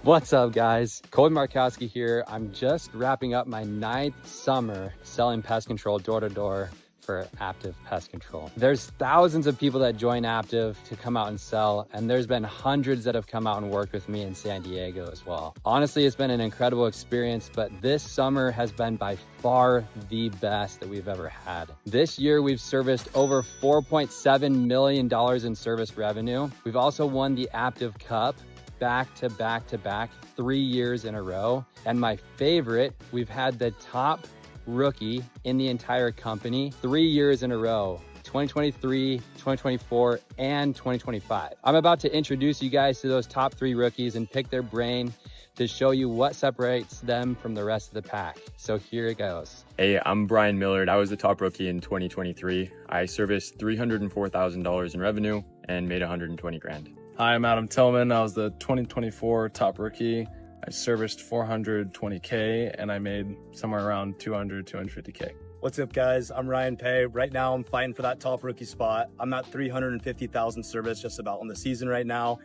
What's up, guys? Colby Markowski here. I'm just wrapping up my 9th summer selling pest control door to door for Active Pest Control. There's thousands of people that join Active to come out and sell, and there's been hundreds that have come out and worked with me in San Diego as well. Honestly, it's been an incredible experience, but this summer has been by far the best that we've ever had. This year, we've serviced over $4.7 million in service revenue. We've also won the Active Cup back to back 3 years in a row. And my favorite, we've had the top rookie in the entire company 3 years in a row, 2023, 2024, and 2025. I'm about to introduce you guys to those top 3 rookies and pick their brain to show you what separates them from the rest of the pack. So here it goes. Hey, I'm Brian Millard. I was the top rookie in 2023. I serviced $304,000 in revenue and made 120 grand. Hi, I'm Adam Tillman. I was the 2024 top rookie. I serviced 420K and I made somewhere around 250K. What's up, guys? I'm Ryan Pay. Right now, I'm fighting for that top rookie spot. I'm at 350,000 service just about on the season right now.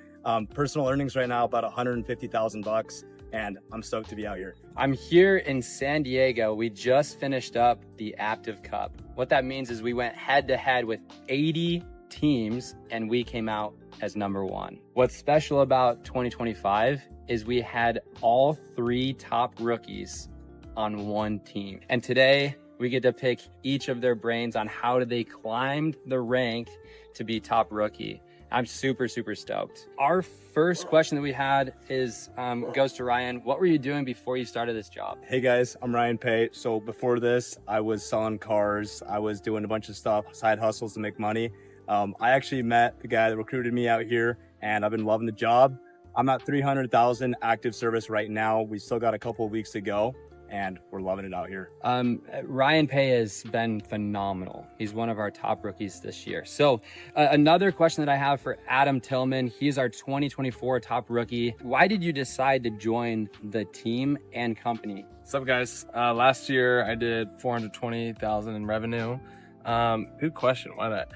Personal earnings right now, about 150,000 bucks. And I'm stoked to be out here. I'm here in San Diego. We just finished up the Active Cup. What that means is we went head to head with 80 teams and we came out as number 1. What's special about 2025 is we had all 3 top rookies on one team. And today we get to pick each of their brains on how did they climb the rank to be top rookie. I'm super stoked. Our first question that we had is goes to Ryan. What were you doing before you started this job? Hey guys, I'm Ryan Pay. So before this, I was selling cars. I was doing a bunch of stuff, side hustles to make money. I actually met the guy that recruited me out here and I've been loving the job. I'm at 300,000 active service right now. We still got a couple of weeks to go and we're loving it out here. Ryan Pay has been phenomenal. He's one of our top rookies this year. So another question that I have for Adam Tillman, he's our 2024 top rookie. Why did you decide to join the team and company? What's up, guys? Last year I did 420,000 in revenue. Good question. Why not?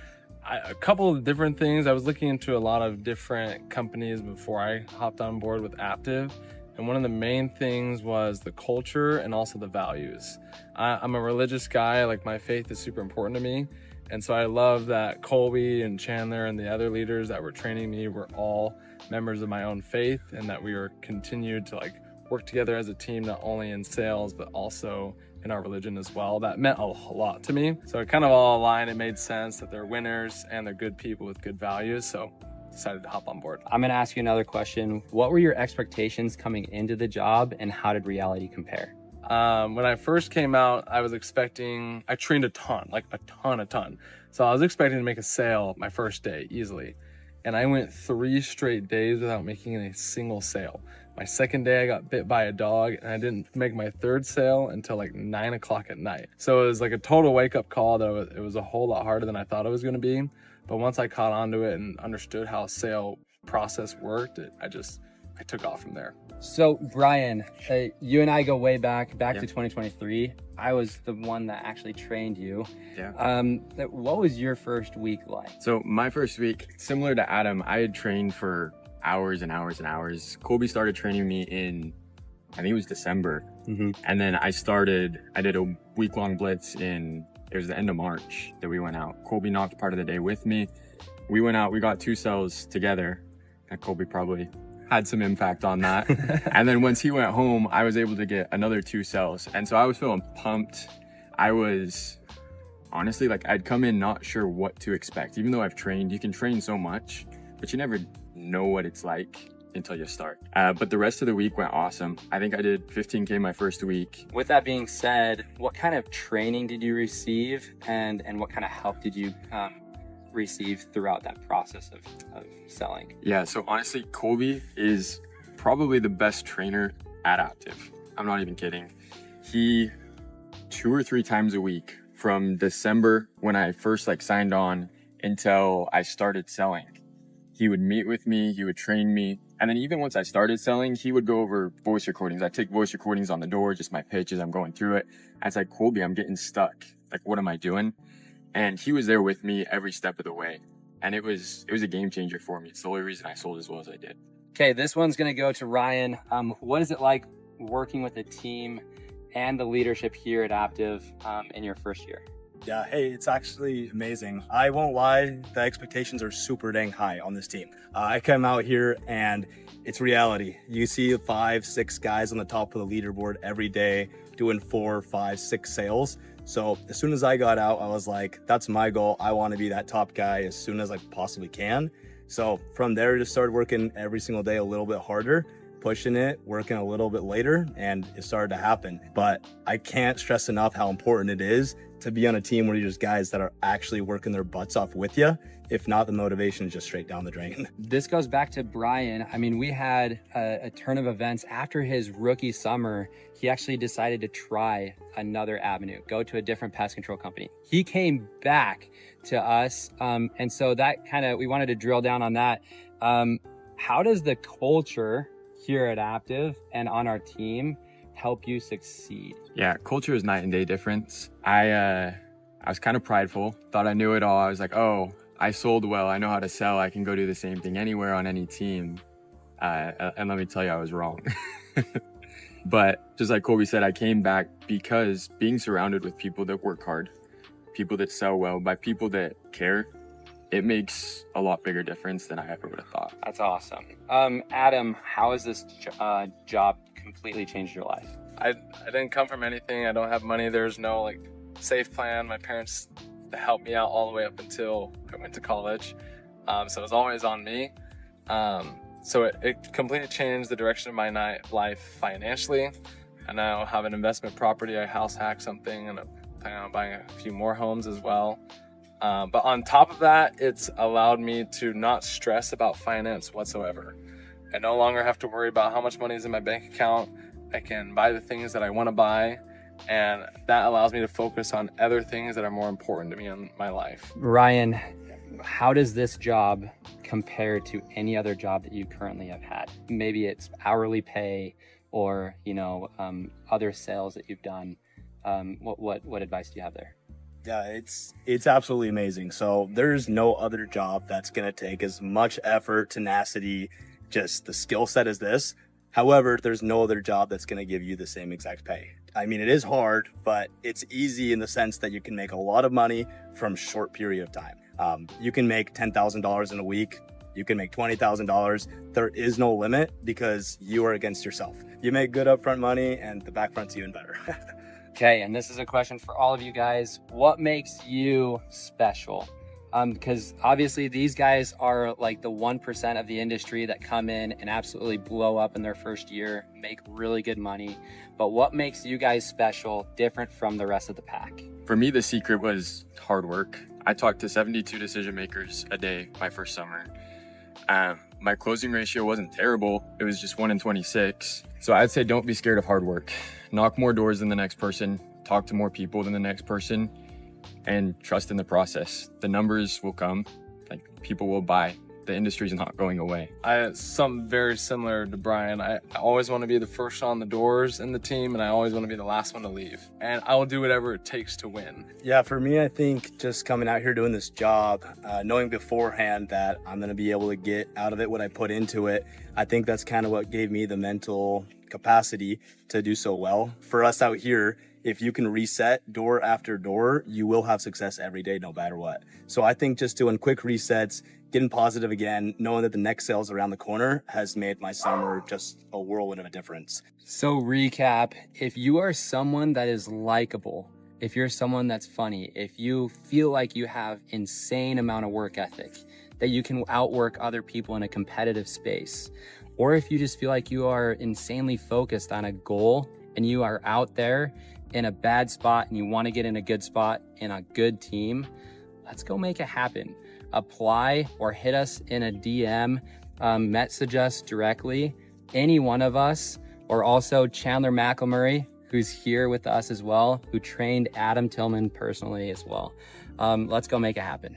A couple of different things. I was looking into a lot of different companies before I hopped on board with Active. And one of the main things was the culture and also the values. I'm a religious guy, like my faith is super important to me. And so I love that Colby and Chandler and the other leaders that were training me were all members of my own faith and that we were continued to work together as a team, not only in sales, but also in our religion as well. That meant a lot to me. So it kind of all aligned. It made sense that they're winners and they're good people with good values. So decided to hop on board. I'm gonna ask you another question. What were your expectations coming into the job and how did reality compare? When I first came out, I trained a ton. So I was expecting to make a sale my first day easily. And I went 3 straight days without making a single sale. My second day, I got bit by a dog and I didn't make my 3rd sale until 9 o'clock at night. So it was a total wake up call that it was a whole lot harder than I thought it was gonna be. But once I caught onto it and understood how sale process worked, I took off from there. So Brian, you and I go way back to 2023. I was the one that actually trained you. Yeah. What was your first week like? So my first week, similar to Adam, I had trained for hours and hours and hours. Colby started training me in, I think it was December. Mm-hmm. And then I did a week-long blitz it was the end of March that we went out. Colby knocked part of the day with me. We went out, we got 2 sales together. And Colby probably had some impact on that. And then once he went home, I was able to get another 2 sales. And so I was feeling pumped. I was honestly I'd come in not sure what to expect. Even though I've trained, you can train so much, but you never know what it's like until you start. But the rest of the week went awesome. I think I did 15K my first week. With that being said, what kind of training did you receive and what kind of help did you receive throughout that process of selling? Yeah, so honestly, Colby is probably the best trainer at Active. I'm not even kidding. He 2 or 3 times a week from December when I first signed on until I started selling, he would meet with me, he would train me. And then even once I started selling, he would go over voice recordings. I take voice recordings on the door, just my pitches, I'm going through it. I was like, Colby, I'm getting stuck. What am I doing? And he was there with me every step of the way. And it was a game changer for me. It's the only reason I sold as well as I did. Okay, this one's gonna go to Ryan. What is it like working with a team and the leadership here at Aptive in your first year? Yeah, hey, it's actually amazing. I won't lie, the expectations are super dang high on this team. I come out here and it's reality. You see 5, 6 guys on the top of the leaderboard every day doing 4, 5, 6 sales. So as soon as I got out, I was like, that's my goal. I want to be that top guy as soon as I possibly can. So from there, just started working every single day a little bit harder, pushing it, working a little bit later, and it started to happen. But I can't stress enough how important it is to be on a team where you're just guys that are actually working their butts off with you. If not, the motivation is just straight down the drain. This goes back to Brian. I mean, we had a turn of events after his rookie summer. He actually decided to try another avenue, go to a different pest control company. He came back to us. And so that we wanted to drill down on that. How does the culture here at Aptive and on our team help you succeed? Yeah, culture is night and day difference. I was kind of prideful, thought I knew it all. I was like, oh, I sold well, I know how to sell, I can go do the same thing anywhere on any team. And let me tell you, I was wrong. But just like Colby said, I came back because being surrounded with people that work hard, people that sell well, by people that care, it makes a lot bigger difference than I ever would have thought. That's awesome. Adam, how has this job completely changed your life? I didn't come from anything. I don't have money. There's no like safe plan. My parents helped me out all the way up until I went to college. So it was always on me. So it completely changed the direction of my life financially. I now have an investment property. I house hacked something and I'm planning on buying a few more homes as well. But on top of that, it's allowed me to not stress about finance whatsoever. I no longer have to worry about how much money is in my bank account. I can buy the things that I want to buy, and that allows me to focus on other things that are more important to me in my life. Ryan, how does this job compare to any other job that you currently have had? Maybe it's hourly pay or, other sales that you've done. What advice do you have there? Yeah, it's absolutely amazing. So there's no other job that's going to take as much effort, tenacity, just the skill set as this. However, there's no other job that's going to give you the same exact pay. I mean, it is hard, but it's easy in the sense that you can make a lot of money from a short period of time. You can make $10,000 in a week. You can make $20,000. There is no limit because you are against yourself. You make good upfront money and the back front's even better. Okay, and this is a question for all of you guys. What makes you special? Because obviously these guys are like the 1% of the industry that come in and absolutely blow up in their first year, make really good money. But what makes you guys special, different from the rest of the pack? For me, the secret was hard work. I talked to 72 decision makers a day my first summer. My closing ratio wasn't terrible. It was just 1 in 26. So I'd say don't be scared of hard work. Knock more doors than the next person, talk to more people than the next person, and trust in the process. The numbers will come, like people will buy. The industry's not going away. Something very similar to Brian. I always want to be the first on the doors in the team, and I always want to be the last one to leave. And I will do whatever it takes to win. Yeah, for me, I think just coming out here doing this job, knowing beforehand that I'm going to be able to get out of it what I put into it, I think that's kind of what gave me the mental capacity to do so well. For us out here, if you can reset door after door, you will have success every day, no matter what. So I think just doing quick resets, getting positive again, knowing that the next sale's around the corner has made my summer just a whirlwind of a difference. So recap, if you are someone that is likable, if you're someone that's funny, if you feel like you have insane amount of work ethic, that you can outwork other people in a competitive space, or if you just feel like you are insanely focused on a goal and you are out there in a bad spot and you want to get in a good spot in a good team, let's go make it happen. Apply or hit us in a DM, message us directly, any one of us, or also Chandler McElmurray, who's here with us as well, who trained Adam Tillman personally as well. Let's go make it happen.